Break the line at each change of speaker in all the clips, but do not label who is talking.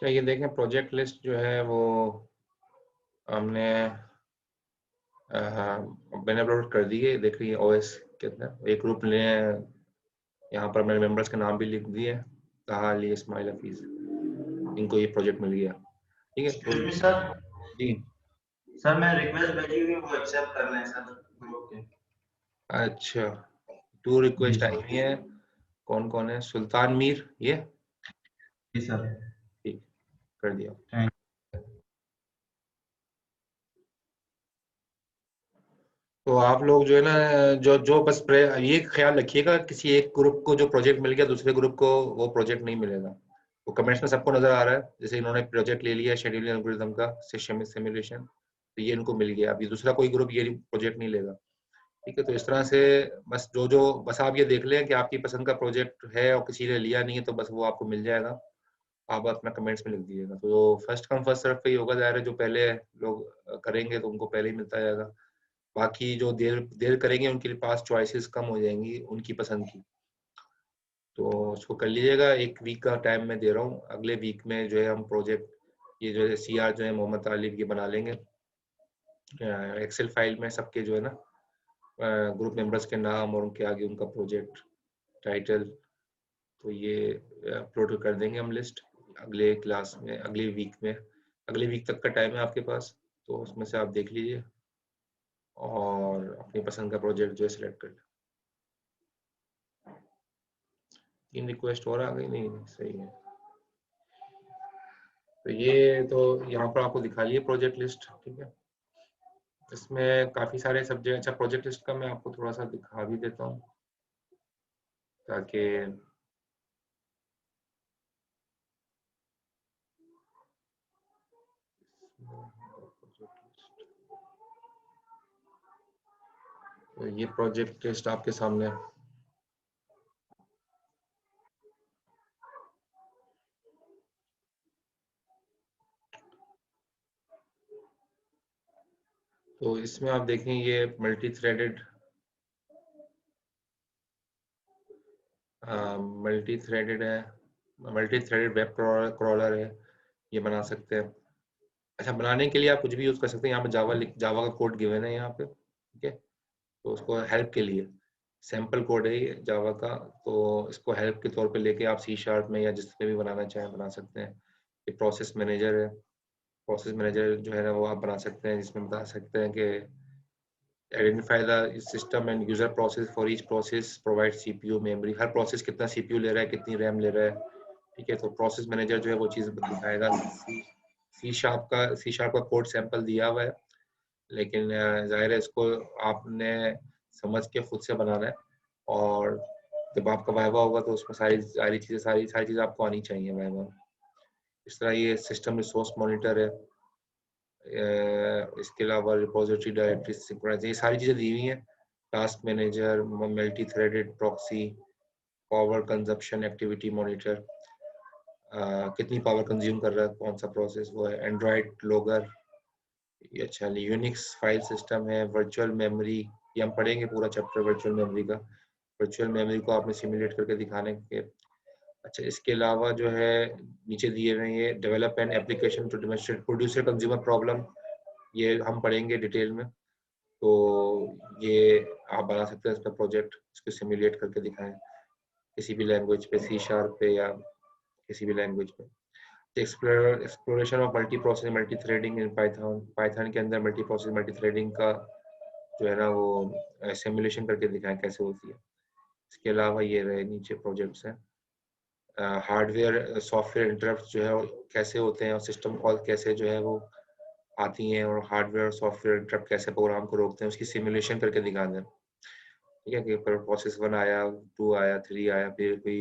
क्या ये देखें प्रोजेक्ट लिस्ट जो है वो हमने मैंने अपलोड कर दी है, देख रही है ओएस के अंदर। एक ग्रुप ने यहाँ पर मेरे मेंबर्स के नाम भी लिख दिए, कहा लिए इस्माइल हफीज, इनको ये प्रोजेक्ट मिल गया। ठीक है तो
एक्सक्यूज मी सर,
जी
सर मैं रिक्वेस्ट भेजी हुई वो एक्सेप्ट कर लें सर ग्रुप के।
अच्छा, 2
जी
रिक्वेस्ट आई
सर।
हुई है। कौन कौन है? सुल्तान मीर, ये
जी सर।
ठीक कर दिया।
थैंक।
तो आप लोग जो है ना, जो जो बस ये ख्याल रखिएगा, किसी एक ग्रुप को जो प्रोजेक्ट मिल गया दूसरे ग्रुप को वो प्रोजेक्ट नहीं मिलेगा। तो कमेंट्स में सबको नजर आ रहा है, जैसे इन्होंने प्रोजेक्ट ले लिया शेड्यूलिंग एल्गोरिथम का सिमुलेशन, तो ये इनको मिल गया। अभी दूसरा कोई ग्रुप ये प्रोजेक्ट नहीं लेगा। ठीक है, तो इस तरह से बस जो जो बस आप ये देख लें कि आपकी पसंद का प्रोजेक्ट है और किसी ने लिया नहीं है तो बस वो आपको मिल जाएगा। आप अपना कमेंट्स में लिख दीजिएगा। तो फर्स्ट कम फर्स्ट सर्व पे ही होगा, ज़ाहिर है जो पहले लोग करेंगे तो उनको पहले ही मिलता जाएगा। बाकी जो देर देर करेंगे उनके पास चॉइसेस कम हो जाएंगी उनकी पसंद की। तो उसको कर लीजिएगा। 1 वीक का टाइम मैं दे रहा हूँ, अगले वीक में जो है हम प्रोजेक्ट ये जो है CR जो है मोहम्मद तालिब ये बना लेंगे। एक्सेल फाइल में सबके जो है ना ग्रुप मेंबर्स के नाम और उनके आगे उनका प्रोजेक्ट टाइटल, तो ये अपलोड कर देंगे हम लिस्ट अगले क्लास में, अगले वीक में। अगले वीक तक का टाइम है आपके पास, तो उसमें से आप देख लीजिए और अपनी पसंद का प्रोजेक्ट जो है सिलेक्ट कर लें। 3 रिक्वेस्ट और आ गई, नहीं सही है। तो ये तो यहाँ पर आपको दिखा लिए प्रोजेक्ट लिस्ट। ठीक है, इसमें काफ़ी सारे सब्जेक्ट। अच्छा, प्रोजेक्ट लिस्ट का मैं आपको थोड़ा सा दिखा भी देता हूँ ताकि तो ये प्रोजेक्ट लिस्ट आपके सामने है। तो इसमें आप देखें ये मल्टी थ्रेडेड है, मल्टी थ्रेडेड वेब क्रॉलर है, ये बना सकते हैं। अच्छा, बनाने के लिए आप कुछ भी यूज़ कर सकते हैं। यहाँ पे जावा का कोड गिवन है यहाँ पे। ठीक है, तो उसको हेल्प के लिए सैम्पल कोड है ये जावा का, तो इसको हेल्प के तौर पे लेके आप C# में या जिसमें भी बनाना चाहें बना सकते हैं। ये प्रोसेस मैनेजर है। प्रोसेस मैनेजर जो है ना वो आप बना सकते हैं, जिसमें बता सकते हैं कि identify the system and user process for each process, provide CPU memory. Her process कितना CPU ले रहा है, कितनी रैम ले रहा है। ठीक है, तो प्रोसेस मैनेजर जो है वो चीज़ दिखाएगा। सी शार्प का कोड सैंपल दिया हुआ है, लेकिन जाहिर है इसको आपने समझ के खुद से बनाना है। और जब आपका वाइवा होगा तो उसमें सारी चीज़ें आपको आनी चाहिए वाइवा में। इस तरह ये सिस्टम रिसोर्स मॉनिटर है। इसके अलावा रिपोजिटरी डायरेक्टरी सिंक्रोनाइज, ये सारी चीज़ें दी हुई हैं। Task manager, multi threaded proxy, power consumption activity monitor, कितनी पावर कंज्यूम कर रहा है कौन सा प्रोसेस, वो है। एंड्रॉयड लोगर, ये अच्छा यूनिक्स फाइल सिस्टम है। वर्चुअल मेमोरी, ये हम पढ़ेंगे पूरा चैप्टर वर्चुअल मेमोरी का। वर्चुअल मेमोरी को आपने सिमुलेट करके दिखाने के। अच्छा, इसके अलावा जो है नीचे दिए हुए ये develop an application to demonstrate producer consumer problem, ये हम पढ़ेंगे डिटेल में। तो ये आप बना सकते हैं इसका प्रोजेक्ट, इसको सिमुलेट करके दिखाएं किसी भी लैंग्वेज पे, C# पे या किसी भी लैंग्वेज पे। Exploration of multi process multi threading in Python, Python के अंदर मल्टी प्रोसेस मल्टी थ्रेडिंग का जो है ना वो सिमुलेशन करके दिखाएं कैसे होती है। इसके अलावा ये रहे नीचे प्रोजेक्ट्स हैं। हार्डवेयर सॉफ्टवेयर इंटरप्ट जो है वो कैसे होते हैं और सिस्टम कॉल कैसे जो है वो आती हैं, और हार्डवेयर और सॉफ्टवेयर इंटरप्ट कैसे प्रोग्राम को रोकते हैं, उसकी सिमुलेशन करके दिखा दें। ठीक है, कि प्रोसेस 1 आया, 2 आया, 3 आया, फिर कोई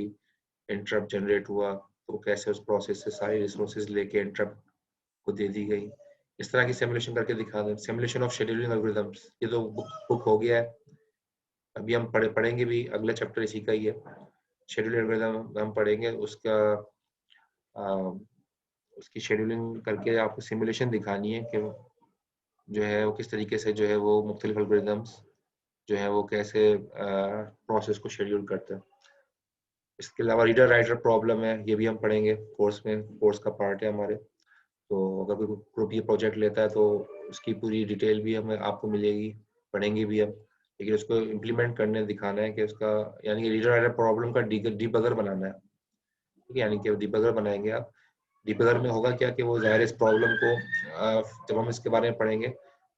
इंटरप्ट जनरेट हुआ तो कैसे उस प्रोसेस से सारी रिसोर्सेज लेके इंटरप्ट को दे दी गई। इस तरह की सिमुलेशन करके दिखा दें। सिमुलेशन ऑफ शेड्यूलिंग एल्गोरिथम्स, ये तो बुक हो गया है, अभी हम पढ़ेंगे भी, अगला चैप्टर इसी का ही है। शेड्यूलिंग एल्गोरिथम हम पढ़ेंगे, आ, उसकी शेड्यूलिंग करके आपको सिमुलेशन दिखानी है कि जो है वो किस तरीके से जो है वो मुख्तलिफ एल्गोरिथम्स जो है वो कैसे प्रोसेस को शेड्यूल करते हैं। इसके अलावा रीडर राइटर प्रॉब्लम है, ये भी हम पढ़ेंगे कोर्स में, कोर्स का पार्ट है हमारे। तो अगर कोई ग्रुप ये प्रोजेक्ट लेता है तो उसकी पूरी डिटेल भी हमें आपको मिलेगी, पढ़ेंगे भी हम। लेकिन उसको इम्प्लीमेंट करने दिखाना है कि उसका, यानी कि रीडर राइटर प्रॉब्लम का डिबगर बनाना है, ठीक है। यानी कि डिबगर बनाएंगे आप। डिबगर में होगा क्या कि वो ज़ाहिर इस प्रॉब्लम को जब हम इसके बारे में पढ़ेंगे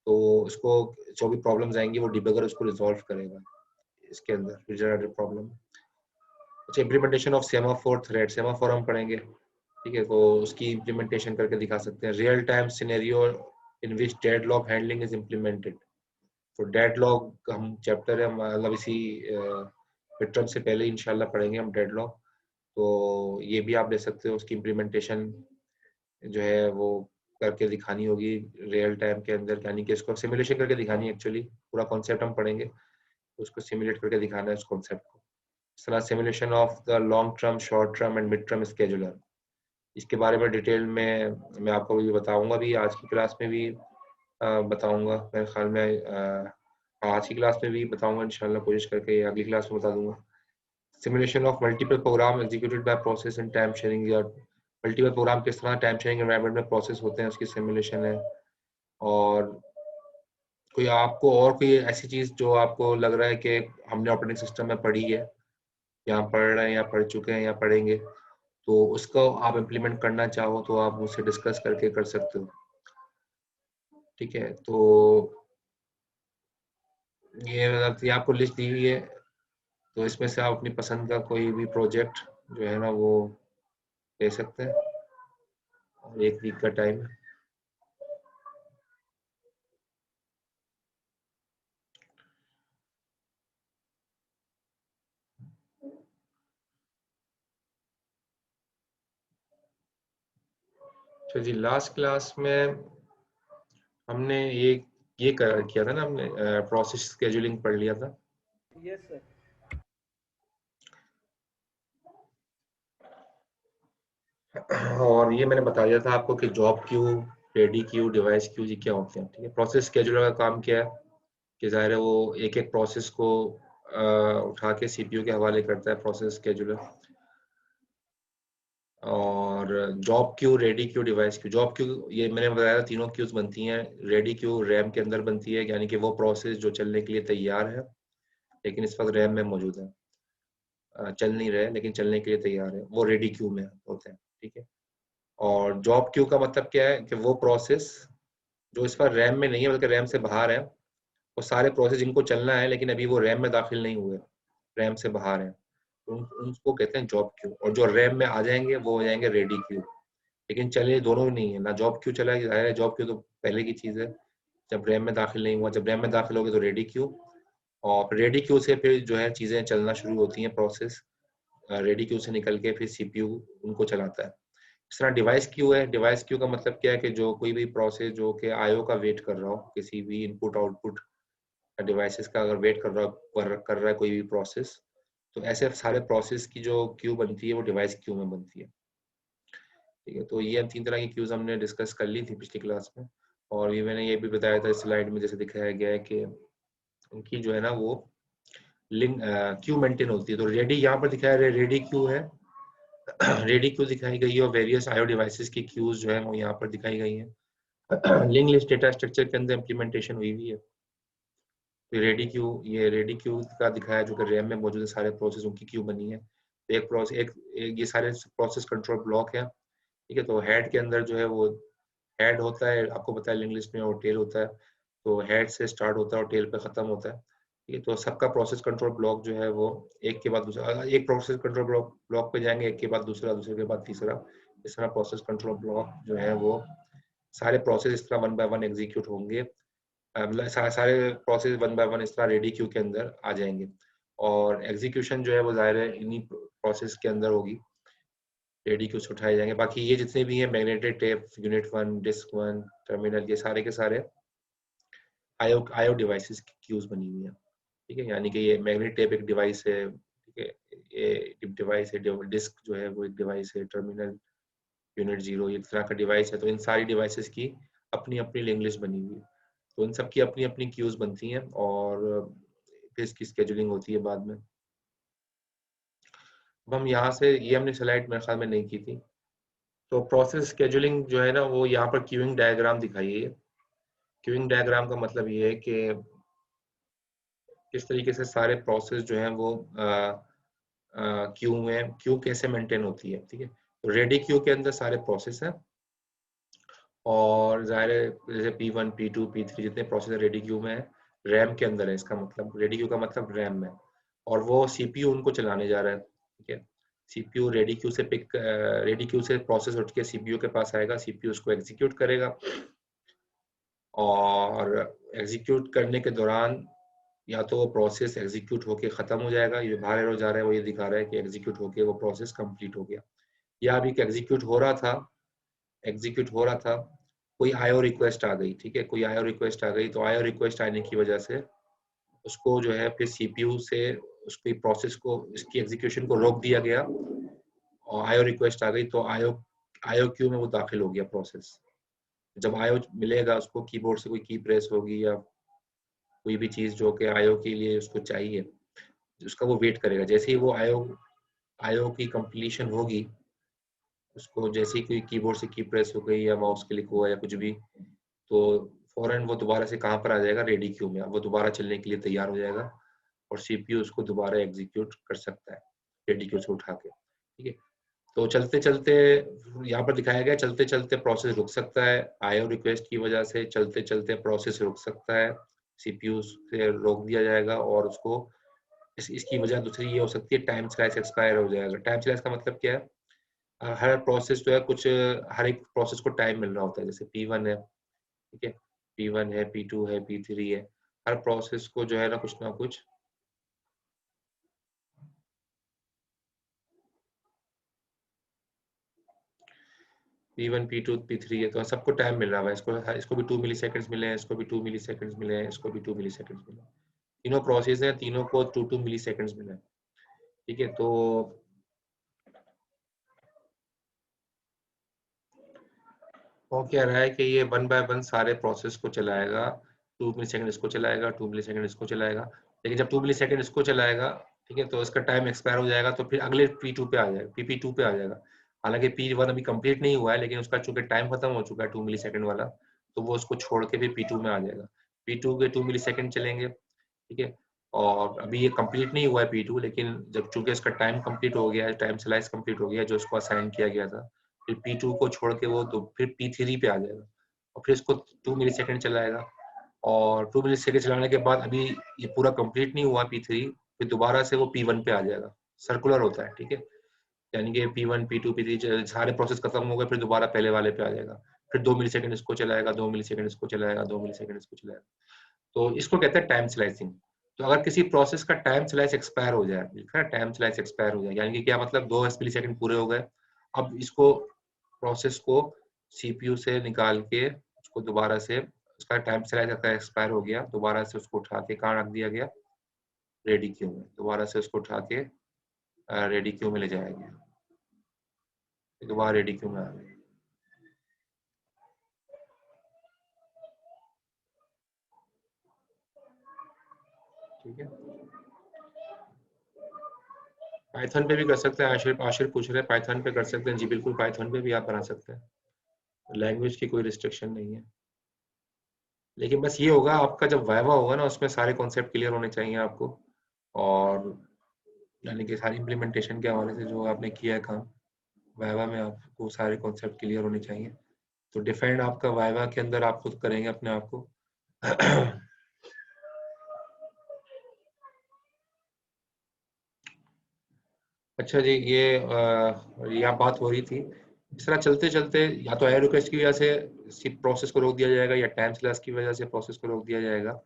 तो उसको जो भी प्रॉब्लम्स आएंगी वो डिबगर उसको रिजॉल्व करेगा इसके अंदर, रीडर राइटर प्रॉब्लम। अच्छा, implementation of semaphore thread, semaphore हम पढ़ेंगे, ठीक है। तो उसकी इम्प्लीमेंटेशन करके दिखा सकते हैं। Real time scenario in which deadlock handling is implemented. तो डेडलॉक हम चैप्टर है, मतलब इसी मिड टर्म से पहले इंशाल्लाह पढ़ेंगे हम डेडलॉक। तो ये भी आप ले सकते हो, उसकी इम्प्लीमेंटेशन जो है वो करके दिखानी होगी रियल टाइम के अंदर, यानी कि इसको सिमुलेशन करके दिखानी है। एक्चुअली पूरा कॉन्सेप्ट हम पढ़ेंगे, उसको सिमुलेट करके दिखाना है उस कॉन्सेप्ट को। इस तरह simulation of the long term, short term and mid term scheduler, इसके बारे में डिटेल में मैं आपको भी बताऊंगा, भी आज की क्लास में भी बताऊंगा मेरे ख्याल में। आज की क्लास में भी बताऊंगा इंशाल्लाह, कोशिश करके या अगली क्लास में बता दूंगा। Simulation of multiple program executed by process in time sharing, या मल्टीपल प्रोग्राम किस तरह टाइम शेयरिंग एनवायरनमेंट में प्रोसेस होते हैं, उसकी सिमुलेशन है। और कोई आपको और कोई ऐसी चीज जो आपको लग रहा है कि हमने ऑपरेटिंग सिस्टम में पढ़ी है, या पढ़ रहे हैं या पढ़ चुके हैं या पढ़ेंगे, तो उसको आप इम्प्लीमेंट करना चाहो तो आप मुझसे डिस्कस करके कर सकते हो, ठीक है। तो ये मतलब ये आपको लिस्ट दी हुई है, तो इसमें से आप अपनी पसंद का कोई भी प्रोजेक्ट जो है ना वो ले सकते हैं, और 1 वीक का टाइम है। तो जी लास्ट क्लास में हमने ये किया था ना, हमने प्रोसेस स्केजुलिंग पढ़ लिया था।
Yes sir.
और ये मैंने बता दिया था आपको कि job queue, ready queue, device Q, ये क्या होते हैं, ठीक है। प्रोसेस स्केजुलर का काम क्या है कि ज़ाहिर है वो एक एक प्रोसेस को उठा के सीपीयू के हवाले करता है, प्रोसेस स्केजुलर। और job queue, ready queue, device Q. Job queue ये मैंने बताया था, तीनों क्यूज बनती हैं। रेडी क्यू रैम के अंदर बनती है, यानी कि वो प्रोसेस जो चलने के लिए तैयार है लेकिन इस वक्त रैम में मौजूद है, चल नहीं रहे लेकिन चलने के लिए तैयार है, वो रेडी क्यू में होते हैं, ठीक है। और जॉब क्यू का मतलब क्या है कि वो प्रोसेस जो इस पर रैम में नहीं है बल्कि रैम से बाहर है, वो सारे प्रोसेस जिनको चलना है लेकिन अभी वो रैम में दाखिल नहीं हुए, रैम से बाहर है, उनको कहते हैं जॉब क्यू। और जो रैम में आ जाएंगे वो हो जाएंगे रेडी क्यू। लेकिन चले दोनों ही नहीं है, ना जॉब क्यू चला है, जॉब क्यू तो पहले की चीज़ है, जब रैम में दाखिल नहीं हुआ, जब रैम में दाखिल होगी तो रेडी क्यू। और रेडी क्यू से फिर जो है चीज़ें चलना शुरू होती हैं, प्रोसेस रेडी क्यू से निकल के फिर सीपीयू उनको चलाता है। इस तरह डिवाइस क्यू है। डिवाइस क्यू का मतलब क्या है कि जो कोई भी प्रोसेस जो कि आईओ का वेट कर रहा हो, किसी भी इनपुट आउटपुट डिवाइसेस का अगर वेट कर रहा है कोई भी प्रोसेस, तो ऐसे सारे प्रोसेस की जो क्यू बनती है वो डिवाइस क्यू में बनती है, ठीक है। तो ये हम 3 तरह की क्यूज हमने डिस्कस कर ली थी पिछली क्लास में। और ये मैंने ये भी बताया था स्लाइड में जैसे दिखाया गया है कि उनकी जो है ना वो लिंक क्यू मेंटेन होती है। तो रेडी यहाँ पर दिखाया है, रेडी क्यू है, रेडी क्यू दिखाई गई है, और वेरियस आईओ डिवाइसेस की क्यूज जो है वो यहाँ पर दिखाई गई हैं। लिंक लिस्ट डेटा स्ट्रक्चर के अंदर इम्प्लीमेंटेशन हुई हुई है। तो ये रेडी क्यू का दिखाया जो कि रैम में मौजूद है, सारे प्रोसेस उनकी क्यू बनी है। तो एक ये सारे प्रोसेस कंट्रोल ब्लॉक है, ठीक है। तो हेड के अंदर जो है वो हेड होता है, आपको पता है लिंक लिस्ट में, और टेल होता है। तो हेड से स्टार्ट होता है और टेल पे खत्म होता है, ठीक है। तो सबका प्रोसेस कंट्रोल ब्लॉक जो है वो एक के बाद दूसरा, एक प्रोसेस कंट्रोल ब्लॉक पे जाएंगे, एक के बाद दूसरा, दूसरे के बाद तीसरा। इस तरह प्रोसेस कंट्रोल ब्लॉक जो है वो सारे प्रोसेस इस तरह 1 बाय 1 एग्जीक्यूट होंगे। मतलब सारे प्रोसेस 1 बाय 1 इस तरह रेडी क्यू के अंदर आ जाएंगे। और एग्जीक्यूशन जो है वो ज़ाहिर है इन्हीं प्रोसेस के अंदर होगी, रेडी क्यू से उठाए जाएंगे। बाकी ये जितने भी हैं magnetic tape, unit 1, disk 1, terminal, ये सारे के सारे आईओ डिवाइसेस की क्यूज बनी हुई है, ठीक है। यानी कि ये मैग्नेटिक टेप एक डिवाइस है, ठीक है, ये डिवाइस है, डिस्क जो है वो एक डिवाइस है, टर्मिनल, यूनिट 0 एक तरह का डिवाइस है। तो इन सारी डिवाइसेस की अपनी अपनी लिंक लिस्ट बनी हुई है। तो इन सब की अपनी अपनी क्यूज बनती हैं, और फिर इसकी स्केजुलिंग होती है बाद में। अब हम यहाँ से, ये हमने स्लाइड मेरे ख्याल में नहीं की थी, तो प्रोसेस स्केजुलिंग जो है ना, वो यहाँ पर क्यूइंग डायग्राम दिखाई है। क्यूइंग डायग्राम का मतलब ये है कि किस तरीके से सारे प्रोसेस जो हैं वो क्यू में, क्यू कैसे मेंटेन होती है, ठीक है। तो रेडी क्यू के अंदर सारे प्रोसेस हैं, और ज़ाहिर है जैसे P1, P2, P3 जितने प्रोसेस रेडी क्यू में है, रैम के अंदर है, इसका मतलब रेडी क्यू का मतलब रैम में, और वो सीपीयू उनको चलाने जा रहा है, ठीक है। सीपीयू रेडी क्यू से प्रोसेस उठ के सीपीयू के पास आएगा, सीपीयू उसको एग्जीक्यूट करेगा, और एग्जीक्यूट करने के दौरान या तो वो प्रोसेस एग्जीक्यूट होके ख़त्म हो जाएगा, ये बाहर एरो जा रहा है वो ये दिखा रहा है कि एग्जीक्यूट होके वो प्रोसेस कंप्लीट हो गया, या अभी एग्जीक्यूट हो रहा था, एग्जीक्यूट हो रहा था, कोई आईओ रिक्वेस्ट आ गई, ठीक है, कोई आईओ रिक्वेस्ट आ गई, तो आईओ रिक्वेस्ट आने की वजह से उसको जो है फिर सीपीयू से उसकी प्रोसेस को, इसकी एग्जीक्यूशन को रोक दिया गया, और आईओ रिक्वेस्ट आ गई, तो आईओ आईओ क्यू में वो दाखिल हो गया प्रोसेस। जब आईओ मिलेगा उसको, कीबोर्ड से कोई की प्रेस होगी या कोई भी चीज़ जो कि आईओ के लिए उसको चाहिए, उसका वो वेट करेगा, जैसे ही वो आईओ आईओ की कंप्लीशन होगी, उसको जैसे ही कोई कीबोर्ड से की प्रेस हो गई या माउस क्लिक हुआ या कुछ भी, तो फौरन वो दोबारा से कहाँ पर आ जाएगा, रेडी क्यू में, अब वो दोबारा चलने के लिए तैयार हो जाएगा, और सीपीयू उसको दोबारा एग्जीक्यूट कर सकता है रेडी क्यू से उठा के, ठीक है। तो चलते चलते, यहाँ पर दिखाया गया, चलते चलते प्रोसेस रुक सकता है आईओ रिक्वेस्ट की वजह से, चलते चलते प्रोसेस रुक सकता है, सीपीयू से रोक दिया जाएगा, और उसको इसकी वजह दूसरी ये हो सकती है, टाइम स्लाइस एक्सपायर हो जाएगा। टाइम स्लाइस का मतलब क्या है, हर प्रोसेस जो है कुछ, हर एक प्रोसेस को टाइम मिल रहा होता है, जैसे P1 है, ठीक है, P1 है, P2 है, P3 है, हर प्रोसेस को जो है ना कुछ P1, P2, P3 है, तो सबको टाइम मिल रहा है, इसको भी 2 मिली सेकेंड्स मिले हैं, इसको भी 2 मिली सेकेंड्स मिले हैं, इसको भी 2 मिली सेकेंड्स मिले हैं, तीनों प्रोसेस हैं, तीनों को 2 मिली सेकेंड्स मिले हैं, ठीक है। तो वो कह रहा है कि ये 1 बाय 1 सारे प्रोसेस को चलाएगा, 2 मिली सेकेंड इसको चलाएगा, 2 मिली सेकेंड इसको चलाएगा, लेकिन जब 2 मिली सेकेंड इसको चलाएगा, ठीक है, तो इसका टाइम एक्सपायर हो जाएगा, तो फिर अगले P2 पे आ जाएगा, PP2 पे आ जाएगा। हालांकि P1 अभी कंप्लीट नहीं हुआ है, लेकिन उसका चूंकि टाइम खत्म हो चुका है 2 मिली सेकेंड वाला, तो वो उसको छोड़ के फिर P2 में आ जाएगा, P2 के 2 मिली सेकेंड चलेंगे, ठीक है। और अभी ये कंप्लीट नहीं हुआ है P2, लेकिन जब चूंकि इसका टाइम कंप्लीट हो गया है, टाइम स्लाइस कंप्लीट हो गया है जो उसको असाइन किया गया था, फिर P2 को छोड़ के वो तो फिर P3 पे आ जाएगा, और फिर इसको 2 मिली सेकेंड चलाएगा, और 2 मिली सेकेंड चलाने के बाद अभी ये पूरा कंप्लीट नहीं हुआ P3, फिर दोबारा से वो P1 पे आ जाएगा, सर्कुलर होता है, ठीक है। यानी कि P1, P2, P3 सारे प्रोसेस खत्म हो गए, फिर दोबारा पहले वाले पे आ जाएगा, फिर 2 मिली सेकेंड इसको चलाएगा, 2 मिली सेकेंड इसको चलाएगा, 2 मिली सेकेंड इसको चलाएगा, तो इसको कहते हैं टाइम स्लाइसिंग। तो अगर किसी प्रोसेस का टाइम स्लाइस एक्सपायर हो जाए, लिखा है टाइम स्लाइस एक्सपायर हो जाए, यानी कि क्या मतलब, 2 मिली सेकेंड पूरे हो गए, अब इसको प्रोसेस को सीपीयू से निकाल के उसको दोबारा से, उसका टाइम स्लाइस एक्सपायर हो गया, दोबारा से उसको उठा के कहाँ रख दिया गया, रेडी क्यू में, दोबारा से उसको उठा के रेडी क्यू में ले जाया गया, दोबारा रेडी क्यू में आ गया, ठीक है। पाइथन पे भी कर सकते हैं, आशिर आशिर पूछ रहे हैं पाइथन पे कर सकते हैं, जी बिल्कुल पाइथन पे भी आप बना सकते हैं, लैंग्वेज की कोई रिस्ट्रिक्शन नहीं है, लेकिन बस ये होगा आपका जब वाइवा होगा ना, उसमें सारे कॉन्सेप्ट क्लियर होने चाहिए आपको, और यानी कि सारी इम्प्लीमेंटेशन के हवाले से जो आपने किया है काम, वाइवा में आपको सारे कॉन्सेप्ट क्लियर होने चाहिए, तो डिफेंड आपका वाइवा के अंदर आप खुद करेंगे अपने आप को। अच्छा जी, ये आप बात हो रही थी, इस तरह चलते चलते या तो एयर रिक्वेस्ट की वजह से प्रोसेस को रोक दिया जाएगा, या टाइम स्लैश की वजह से प्रोसेस को रोक दिया जाएगा,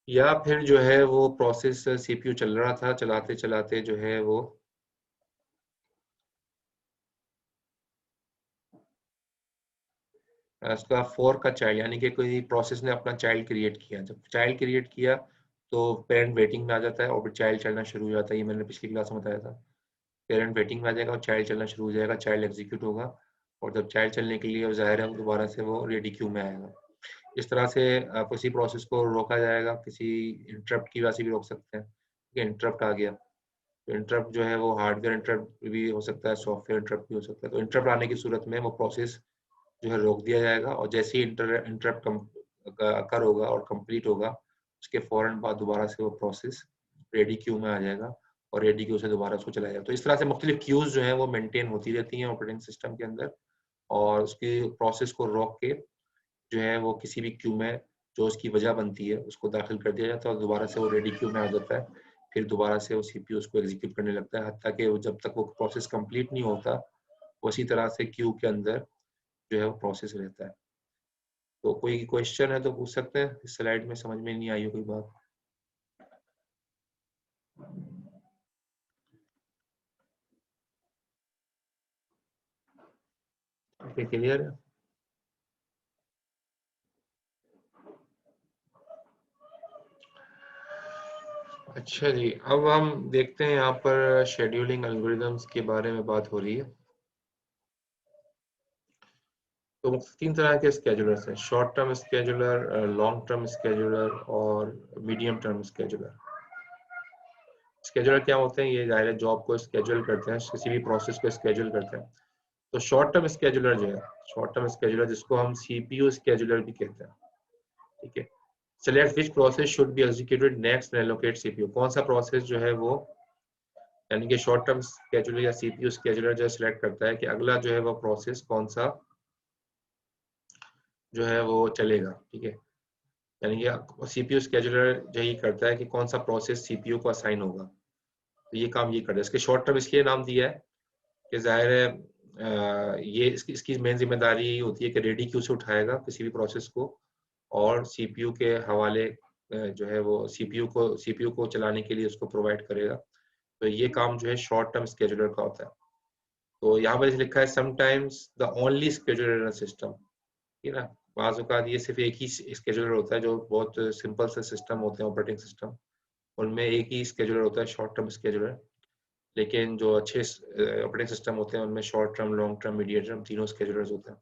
या फिर जो है वो प्रोसेस सीपीयू चल रहा था, चलाते चलाते जो है वो उसका फोर्क का चाइल्ड, यानी कि कोई प्रोसेस ने अपना चाइल्ड क्रिएट किया, जब चाइल्ड क्रिएट किया तो पेरेंट वेटिंग में आ जाता है, और फिर चाइल्ड चलना शुरू हो जाता है, ये मैंने पिछली क्लास में बताया था, पेरेंट वेटिंग में आ जाएगा और चाइल्ड चलना शुरू हो जाएगा, चाइल्ड एग्जीक्यूट होगा, और जब चाइल्ड चलने के लिए ज़ाहिर है वो दोबारा से वो रेडी क्यू में आएगा। इस तरह से किसी प्रोसेस को रोका जाएगा, किसी इंटरप्ट की वजह से भी रोक सकते हैं, ठीक है, इंटरप्ट आ गया, तो इंटरप्ट जो है वो हार्डवेयर इंटरप्ट भी हो सकता है, सॉफ्टवेयर इंटरप्ट भी हो सकता है। तो इंटरप्ट आने की सूरत में वो प्रोसेस जो है रोक दिया जाएगा, और जैसे ही इंटरप्ट अकर होगा और कंप्लीट होगा, उसके फौरन बाद दोबारा से वो प्रोसेस रेडी क्यू में आ जाएगा और रेडी क्यू से दोबारा उसको चलाया जाएगा। तो इस तरह से मुख्तलिफ क्यूज जो है वो मेंटेन होती रहती हैं ऑपरेटिंग सिस्टम के अंदर, और उसकी प्रोसेस को रोक के जो है वो किसी भी क्यू में जो उसकी वजह बनती है उसको दाखिल कर दिया जाता है, और दोबारा से वो रेडी क्यू में आ जाता है। फिर दोबारा से वो सीपीयू उसको एग्जीक्यूट करने लगता है, हत्ता कि जब तक वो प्रोसेस कंप्लीट नहीं होता उसी तरह से क्यू के अंदर जो है वो प्रोसेस रहता है। तो कोई क्वेश्चन है तो पूछ सकते हैं, इस स्लाइड में समझ में नहीं आई हो कोई बात? ओके, क्लियर है। अच्छा जी, अब हम देखते हैं यहाँ पर शेड्यूलिंग एल्गोरिदम्स के बारे में बात हो रही है। तो 3 तरह के स्केड्यूलर्स हैं, short term scheduler, long term scheduler और मीडियम टर्म स्केड्यूलर। स्केड्यूलर क्या होते हैं? ये जाहिर जॉब को स्केड्यूल करते हैं, किसी भी प्रोसेस को स्केड्यूल करते हैं। तो शॉर्ट टर्म स्केड्यूलर जो है, शॉर्ट टर्म स्केड्यूलर जिसको हम सीपीयू स्केड्यूलर भी कहते हैं, ठीक है। Select which process should be executed next and allocate CPU. कौन सा प्रोसेस जो है वो, यानी कि शॉर्ट टर्म स्केड्यूलर या सीपीयू स्केड्यूलर जो सिलेक्ट करता है कि अगला जो है वो प्रोसेस कौन सा जो है वो चलेगा, ठीक है। यानी कि सीपीयू स्केड्यूलर यही करता है कि कौन सा प्रोसेस सीपीयू को असाइन होगा, तो ये काम ये करता है। इसके शॉर्ट टर्म इसलिए नाम दिया है कि जाहिर है ये इसकी मेन जिम्मेदारी यही होती है कि रेडी क्यू से उठाएगा किसी भी प्रोसेस को और सीपीयू के हवाले जो है वो सीपीयू को चलाने के लिए उसको प्रोवाइड करेगा। तो ये काम जो है शॉर्ट टर्म स्केड्यूलर का होता है। तो यहाँ पर लिखा है sometimes the only scheduler in a system, ठीक है ना। बाज़ औक़ात ये सिर्फ एक ही स्केड्यूलर होता है, जो बहुत सिंपल से सिस्टम होते हैं ऑपरेटिंग सिस्टम, उनमें एक ही स्केड्यूलर होता है, शॉर्ट टर्म स्केड्यूलर। लेकिन जो अच्छे ऑपरेटिंग सिस्टम होते हैं उनमें short term, long term, medium term तीनों स्केड्यूलर्स होते हैं।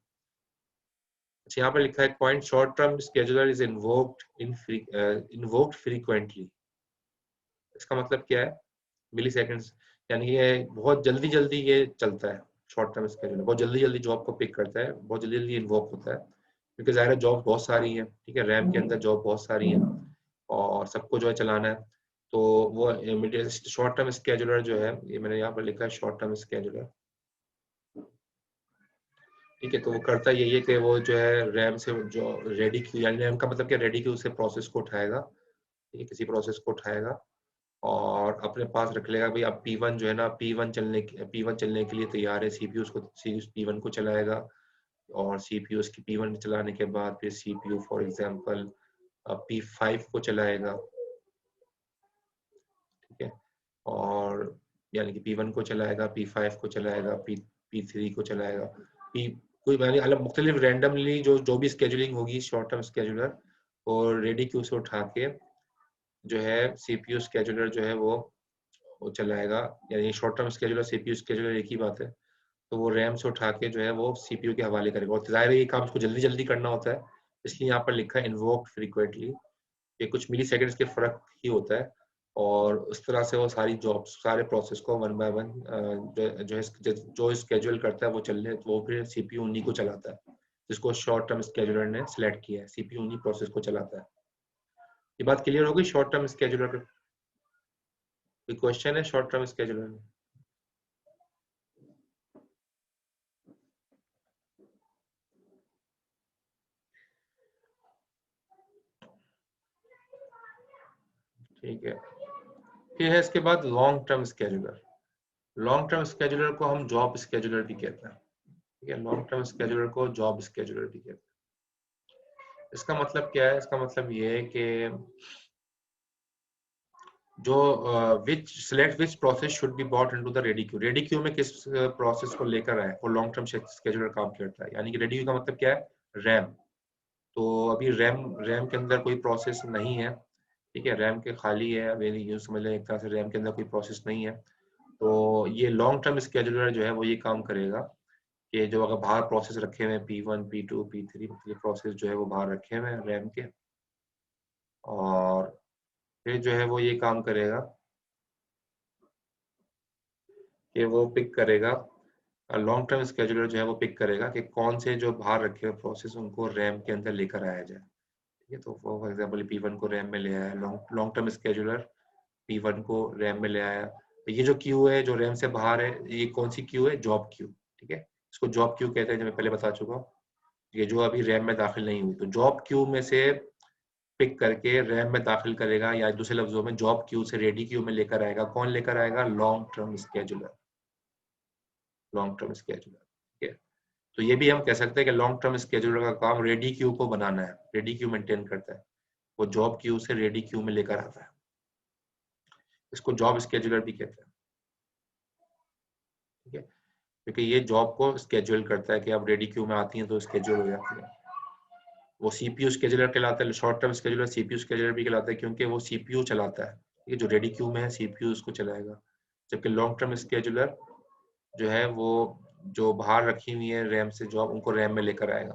अच्छा, यहाँ पर लिखा है point short term scheduler is invoked frequently. इसका मतलब क्या है? मिली सेकेंड्स, यानी ये बहुत जल्दी जल्दी ये चलता है। शॉर्ट टर्म स्केड्यूलर बहुत जल्दी जल्दी जॉब को पिक करता है, बहुत जल्दी जल्दी इन्वोक होता है, क्योंकि ज़ाहिर है जॉब बहुत सारी है, ठीक है, रैम के अंदर जॉब बहुत सारी है और सबको जो है चलाना है। तो वो शॉर्ट टर्म स्केड्यूलर जो है, ये मैंने यहाँ पर लिखा है शॉर्ट टर्म स्केड्यूलर, ठीक है। तो वो करता यही है कि वो जो है रैम से जो रेडी क्यू, यानी रैम का मतलब क्या, रेडी क्यू से प्रोसेस को उठाएगा, ठीक है, किसी प्रोसेस को उठाएगा और अपने पास रख लेगा। भाई अब P1 जो है ना, P1 चलने के लिए तैयार है, सीपीयू उसको P1 को चलाएगा और सीपीयू उसकी P1 चलाने के बाद फिर सीपीयू फॉर एग्जांपल P5 को चलाएगा, ठीक है। और यानी कि P1 को चलाएगा, P5 को चलाएगा, P3 को चलाएगा, P कोई यानी अलग मुख्तलिफ रैंडमली जो भी स्केड्यूलिंग होगी शॉर्ट टर्म स्केड्यूलर, और रेडी क्यू से उठा के जो है सीपीयू स्केड्यूलर जो है वो चलाएगा। यानी short term scheduler CPU scheduler एक ही बात है। तो वो रैम से उठा के जो है वो सीपीयू के हवाले करेगा, और जाहिर है ये काम उसको जल्दी जल्दी करना होता है, इसलिए यहाँ पर लिखा है इन्वोक फ्रीक्वेंटली। ये कुछ मिली सेकेंड्स के फर्क ही होता है, और उस तरह से वो सारी जॉब्स, सारे प्रोसेस को वन बाय वन जो स्केड्यूल करता है वो चलने, वो फिर सीपीयू उन्हीं को चलाता है जिसको शॉर्ट टर्म स्केड्यूलर ने सिलेक्ट किया है, सीपीयू उन्हीं प्रोसेस को चलाता है। ये बात क्लियर हो गई शॉर्ट टर्म स्केड्यूलर का? कोई क्वेश्चन है शॉर्ट टर्म स्केड्यूलर में? ठीक है। फिर है इसके बाद long term scheduler. Long term scheduler को हम जॉब स्केड्यूलर भी कहते हैं, ठीक है। लॉन्ग टर्म स्केड्यूलर को जॉब स्केड्यूलर भी कहते हैं। इसका मतलब क्या है? इसका मतलब ये है कि जो select which process should be brought into the ready queue। Ready queue में किस प्रोसेस को लेकर आए, वो लॉन्ग टर्म स्केड्यूलर काम करता है। यानी कि रेडी क्यू का मतलब क्या है? रैम। तो अभी रैम के अंदर कोई प्रोसेस नहीं है, ठीक है, रैम के खाली है, अभी यूँ समझ लें एक तरह से रैम के अंदर कोई प्रोसेस नहीं है। तो ये लॉन्ग टर्म स्केड्यूलर जो है वो ये काम करेगा कि जो अगर बाहर प्रोसेस रखे हुए हैं P1, P2, P3, ये प्रोसेस जो है वो बाहर रखे हुए हैं रैम के, और फिर जो है वो ये काम करेगा कि वो पिक करेगा, लॉन्ग टर्म स्केजुलर जो है वो पिक करेगा कि कौन से जो बाहर रखे हुए प्रोसेस उनको रैम के अंदर लेकर आया जाए। ठीक है, तो फॉर एग्जाम्पल P1 को रैम में ले आया, लॉन्ग टर्म स्केजुलर P1 को रैम में ले आया। तो ये जो क्यू है जो रैम से बाहर है, ये कौन सी क्यू है? Job queue. ठीक है, इसको जॉब क्यू कहते हैं, जो मैं पहले बता चुका हूँ। ये जो अभी रैम में दाखिल नहीं हुई, तो जॉब क्यू में से पिक करके रैम में दाखिल करेगा, या दूसरे लफ्जों में जॉब क्यू से रेडी क्यू में लेकर आएगा। कौन लेकर आएगा? Long term scheduler, long term scheduler. ठीक है, तो ये भी हम कह सकते हैं कि लॉन्ग टर्म स्केजुलर का काम रेडी क्यू को बनाना है, रेडी क्यू मेंटेन करता है, वो जॉब क्यू से रेडी क्यू में लेकर आता है। इसको जॉब स्केजुलर भी कहते हैं। ठीक है, क्योंकि ये जॉब को स्केड्यूल करता है कि अब रेडी क्यू में आती हैं तो स्केड्यूल हो जाती है। वो सीपीयू स्केड्यूलर कहलाता है, short term scheduler CPU scheduler भी कहलाता है, क्योंकि वो सीपीयू चलाता है। ये जो रेडी क्यू में है सीपीयू उसको चलाएगा। जबकि लॉन्ग टर्म स्केड्यूलर जो है वो जो बाहर रखी हुई है रैम से जॉब, उनको रैम में लेकर आएगा।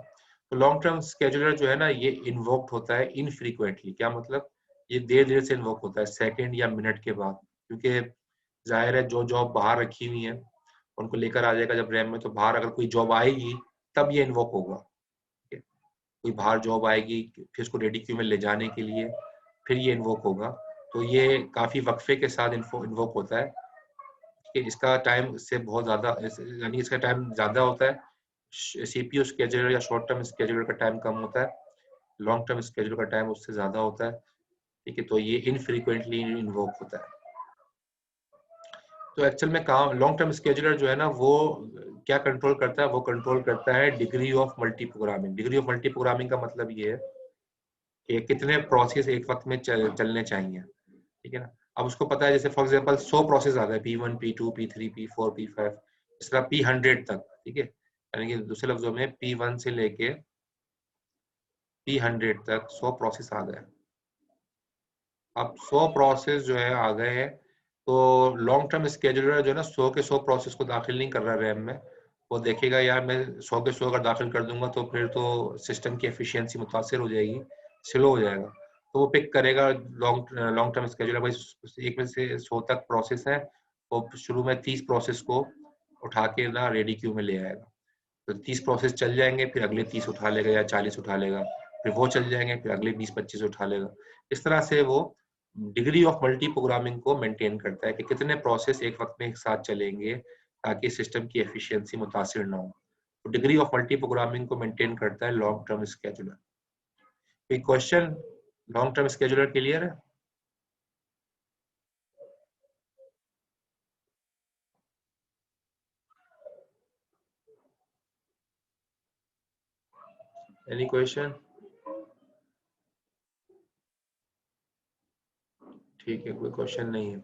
तो लॉन्ग टर्म स्केड्यूलर जो है ना, ये इन्वोक्ड होता है इनफ्रीक्वेंटली। क्या मतलब? ये देर देर से इन्वोक होता है, सेकंड या मिनट के बाद, क्योंकि जाहिर है जो जॉब बाहर रखी हुई है उनको लेकर आ जाएगा जब रैम में, तो बाहर अगर कोई जॉब आएगी तब ये इन्वोक होगा। ठीक है, कोई बाहर जॉब आएगी फिर उसको रेडी क्यू में ले जाने के लिए, फिर ये इन्वोक होगा। तो ये काफी वक्फे के साथ इन्वोक होता है कि इसका टाइम इससे बहुत ज्यादा, यानी इसका टाइम ज्यादा होता है। सीपीयू स्केड्यूलर या शॉर्ट टर्म स्केड्यूलर का टाइम कम होता है, लॉन्ग टर्म स्केड्यूलर का टाइम उससे ज्यादा होता है। ठीक है, तो ये इनफ्रीक्वेंटली इन्वोक होता है। तो एक्चुअल में काम लॉन्ग टर्म स्केड्यूलर जो है ना, वो क्या कंट्रोल करता है? वो कंट्रोल करता है degree of multi programming. Degree of multi programming का मतलब ये है कि कितने प्रोसेस एक वक्त में चलने चाहिए। ठीक है ना, अब उसको पता है, जैसे फॉर एग्जांपल 100 प्रोसेस आ गए, P1 P2 P3 P4 P5, इस तरह P100 तक। ठीक है, यानी कि दूसरे लफ्जों में P1 से लेके P100 तक 100 प्रोसेस आ गए। अब 100 प्रोसेस जो है आ गए हैं, तो लॉन्ग टर्म स्केड्यूलर जो है ना 100 के 100 प्रोसेस को दाखिल नहीं कर रहा रैम में। वो देखेगा यार मैं 100 के 100 अगर दाखिल कर दूंगा तो फिर तो सिस्टम की एफिशिएंसी मुतासर हो जाएगी, स्लो हो जाएगा। तो वो पिक करेगा लॉन्ग टर्म स्केड्यूलर, भाई एक में से 100 तक प्रोसेस है, वो शुरू में 30 प्रोसेस को उठा के ना रेडी क्यू में ले आएगा। तो 30 प्रोसेस चल जाएंगे, फिर अगले 30 उठा लेगा या 40 उठा लेगा, फिर वो चल जाएंगे, फिर अगले 20-25 उठा लेगा। इस तरह से वो डिग्री ऑफ मल्टी प्रोग्रामिंग को मेंटेन करता है कि कितने प्रोसेस एक वक्त में एक साथ चलेंगे ताकि सिस्टम की एफिशिएंसी मुतासिर ना हो। तो डिग्री ऑफ मल्टी प्रोग्रामिंग को मेंटेन करता है लॉन्ग टर्म स्केड्यूलर। कोई question long term scheduler clear है? Any question? ठीक है, कोई क्वेश्चन नहीं है।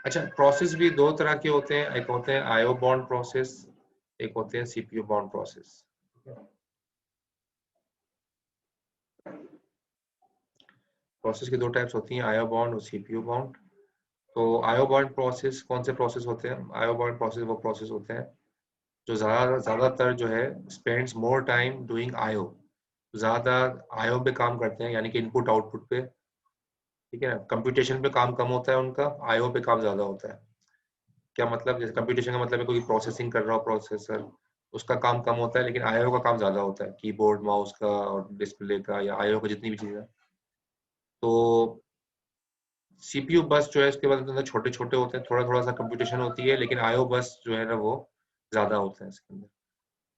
अच्छा, प्रोसेस भी दो तरह के होते हैं, एक होते हैं आईओ बाउंड प्रोसेस, एक होते हैं सीपीयू बाउंड प्रोसेस। प्रोसेस की दो टाइप्स होती हैं, आईओ बाउंड और सीपीयू बाउंड। तो आईओ बाउंड प्रोसेस कौन से प्रोसेस होते हैं? आईओ बाउंड प्रोसेस वो प्रोसेस होते हैं जो ज्यादातर जो है spends more time doing IO, ज्यादा आईओ पे काम करते हैं, यानी कि इनपुट आउटपुट पे। ठीक है ना, कंप्यूटेशन पे काम कम होता है उनका, आईओ पे काम ज्यादा होता है। क्या मतलब? जैसे कंप्यूटेशन का मतलब है कोई प्रोसेसिंग कर रहा हो प्रोसेसर, उसका काम कम होता है, लेकिन आईओ का काम ज्यादा होता है, कीबोर्ड माउस का और डिस्प्ले का या आईओ का जितनी भी चीजें। तो सीपीयू बस जो है इसके बाद अंदर छोटे छोटे होते हैं, थोड़ा थोड़ा सा कंप्यूटेशन होती है, लेकिन आईओ बस जो है ना वो ज्यादा होता है इसके अंदर।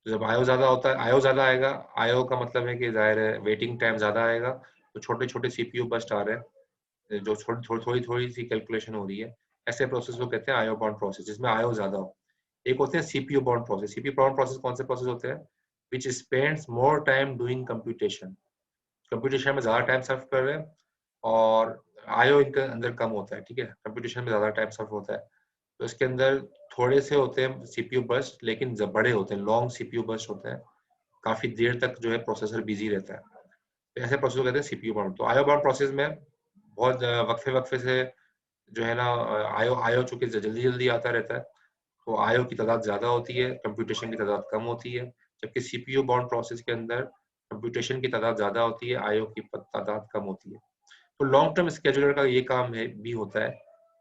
तो जब आईओ ज्यादा होता है, आईओ ज्यादा आएगा, आईओ का मतलब है कि जाहिर है वेटिंग टाइम ज्यादा आएगा, तो छोटे छोटे सीपीयू बस्ट आ रहे हैं जो थोड़ी सी कैलकुलेशन हो रही है। ऐसे प्रोसेस को कहते हैं आईओ बाउंड प्रोसेस, जिसमें आईओ ज्यादा हो। एक होते हैं CPU bound process. CPU bound process कौन से प्रोसेस होते हैं? Which spends more time doing computation, computation में ज्यादा टाइम सर्व कर रहे हैं, और आईओ इनके अंदर कम होता है। ठीक है, कंप्यूटेशन में ज्यादा टाइम सर्व होता है, तो इसके अंदर थोड़े से होते हैं सीपीयू बर्स्ट, लेकिन जब बड़े होते हैं लॉन्ग सीपीयू बर्स्ट होते हैं, काफी देर तक जो है प्रोसेसर बिजी रहता है। तो ऐसे प्रोसेस को कहते हैं सीपीयू बाउंड। तो आईओ बाउंड प्रोसेस में बहुत वक्फे वक्फे से जो है ना आईओ आईओ चूंकि जल्दी जल्दी आता रहता है, तो आईओ की तादाद ज्यादा होती है, कंप्यूटेशन की तादाद कम होती है। जबकि सीपीयू बाउंड प्रोसेस के अंदर कंप्यूटेशन की तादाद ज्यादा होती है, आईओ की तादाद कम होती है। तो लॉन्ग टर्म स्केड्यूलर का ये काम है भी होता है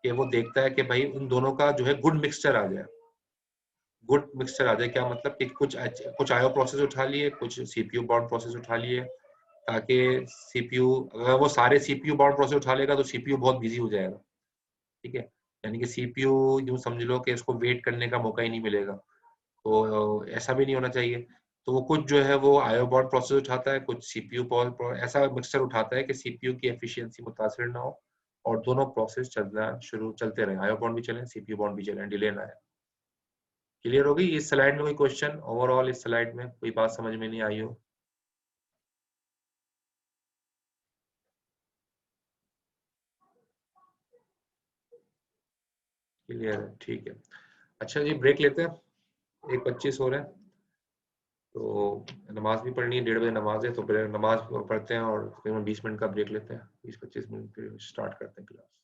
कि वो देखता है कि भाई उन दोनों का जो है गुड मिक्सचर आ जाए। गुड मिक्सचर आ जाए क्या मतलब कि कुछ आईओ प्रोसेस उठा लिए, कुछ सीपीयू बाउंड प्रोसेस उठा लिए, ताकि सीपीयू, अगर वो सारे सीपीयू बाउंड प्रोसेस उठा लेगा तो सीपीयू बहुत बिजी हो जाएगा, ठीक है। यानी कि सीपीयू यूं समझ लो कि इसको वेट करने का मौका ही नहीं मिलेगा। तो ऐसा भी नहीं होना चाहिए। तो वो कुछ जो है वो आईओ बाउंड प्रोसेस उठाता है, कुछ सीपीयू ऐसा मिक्सचर उठाता है कि सीपीयू की एफिशिएंसी मुतासिर ना हो और दोनों प्रोसेस चलते रहे, आईओ बाउंड भी चले, सीपीयू बाउंड भी चले, डिले ना आए। क्लियर होगी इस स्लाइड में? कोई क्वेश्चन ओवरऑल इस स्लाइड में कोई बात समझ में नहीं आई हो? क्लियर है, ठीक है। अच्छा जी, ब्रेक लेते हैं, 1:25 हो रहे हैं, तो नमाज भी पढ़नी है, 1:30 बजे नमाज है, तो फिर नमाज पढ़ते हैं और तकरीबन 20 मिनट का ब्रेक लेते हैं, 20-25 मिनट फिर स्टार्ट करते हैं क्लास।